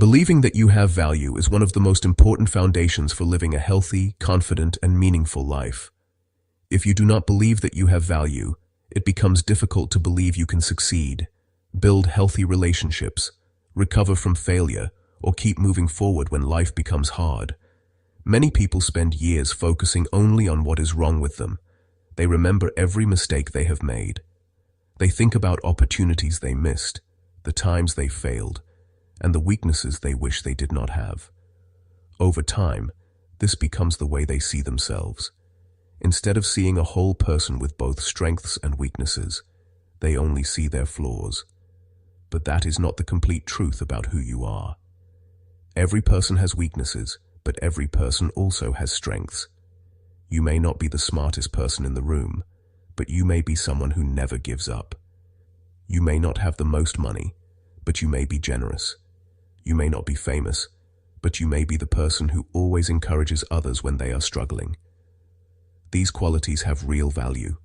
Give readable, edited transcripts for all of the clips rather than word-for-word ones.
Believing that you have value is one of the most important foundations for living a healthy, confident, and meaningful life. If you do not believe that you have value, it becomes difficult to believe you can succeed, build healthy relationships, recover from failure, or keep moving forward when life becomes hard. Many people spend years focusing only on what is wrong with them. They remember every mistake they have made. They think about opportunities they missed, the times they failed, and the weaknesses they wish they did not have. Over time, this becomes the way they see themselves. Instead of seeing a whole person with both strengths and weaknesses, they only see their flaws. But that is not the complete truth about who you are. Every person has weaknesses, but every person also has strengths. You may not be the smartest person in the room, but you may be someone who never gives up. You may not have the most money, but you may be generous. You may not be famous, but you may be the person who always encourages others when they are struggling. These qualities have real value.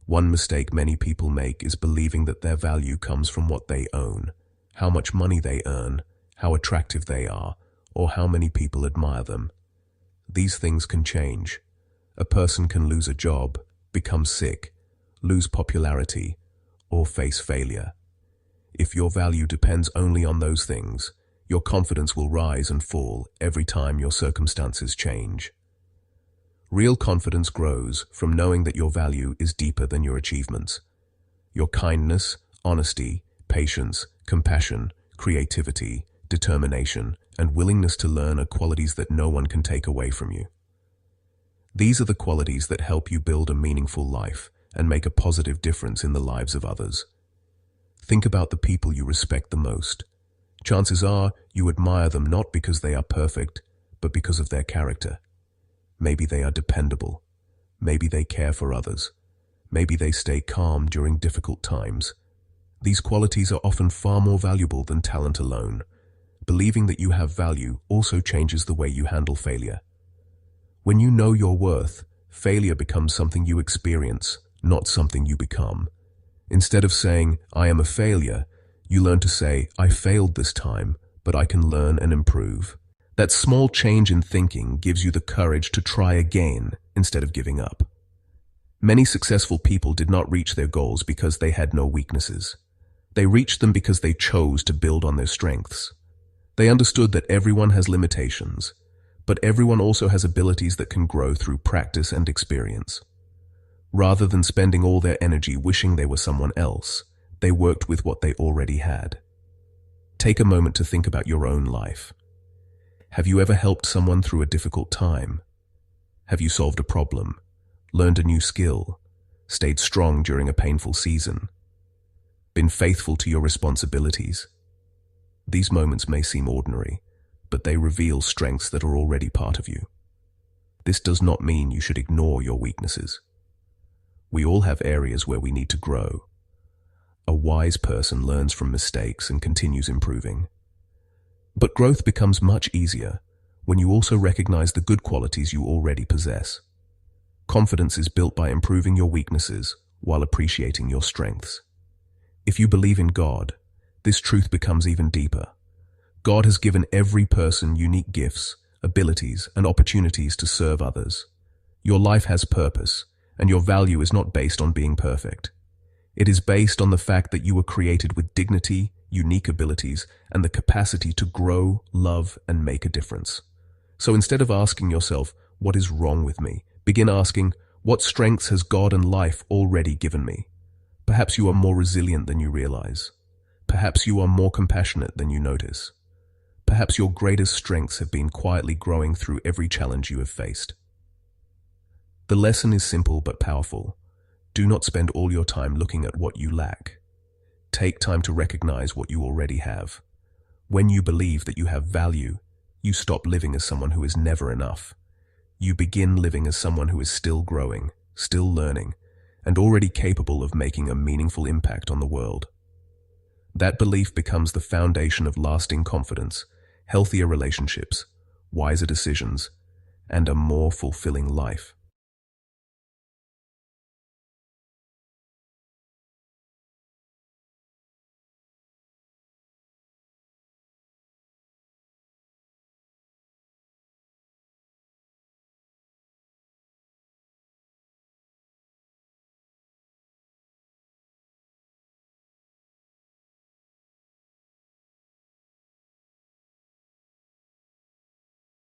One mistake many people make is believing that their value comes from what they own, how much money they earn, how attractive they are, or how many people admire them. These things can change. A person can lose a job, become sick, lose popularity, or face failure. If your value depends only on those things, your confidence will rise and fall every time your circumstances change. Real confidence grows from knowing that your value is deeper than your achievements. Your kindness, honesty, patience, compassion, creativity, determination, and willingness to learn are qualities that no one can take away from you. These are the qualities that help you build a meaningful life and make a positive difference in the lives of others. Think about the people you respect the most. Chances are you admire them not because they are perfect, but because of their character. Maybe they are dependable. Maybe they care for others. Maybe they stay calm during difficult times. These qualities are often far more valuable than talent alone. Believing that you have value also changes the way you handle failure. When you know your worth, failure becomes something you experience, not something you become. Instead of saying, "I am a failure," you learn to say, "I failed this time, but I can learn and improve." That small change in thinking gives you the courage to try again instead of giving up. Many successful people did not reach their goals because they had no weaknesses. They reached them because they chose to build on their strengths. They understood that everyone has limitations, but everyone also has abilities that can grow through practice and experience. Rather than spending all their energy wishing they were someone else, they worked with what they already had. Take a moment to think about your own life. Have you ever helped someone through a difficult time? Have you solved a problem, learned a new skill, stayed strong during a painful season, been faithful to your responsibilities? These moments may seem ordinary, but they reveal strengths that are already part of you. This does not mean you should ignore your weaknesses. We all have areas where we need to grow. A wise person learns from mistakes and continues improving. But growth becomes much easier when you also recognize the good qualities you already possess. Confidence is built by improving your weaknesses while appreciating your strengths. If you believe in God, this truth becomes even deeper. God has given every person unique gifts, abilities, and opportunities to serve others. Your life has purpose, and your value is not based on being perfect. It is based on the fact that you were created with dignity, unique abilities, and the capacity to grow, love, and make a difference. So instead of asking yourself, "What is wrong with me?" begin asking, "What strengths has God and life already given me?" Perhaps you are more resilient than you realize. Perhaps you are more compassionate than you notice. Perhaps your greatest strengths have been quietly growing through every challenge you have faced. The lesson is simple but powerful. Do not spend all your time looking at what you lack. Take time to recognize what you already have. When you believe that you have value, you stop living as someone who is never enough. You begin living as someone who is still growing, still learning, and already capable of making a meaningful impact on the world. That belief becomes the foundation of lasting confidence, healthier relationships, wiser decisions, and a more fulfilling life.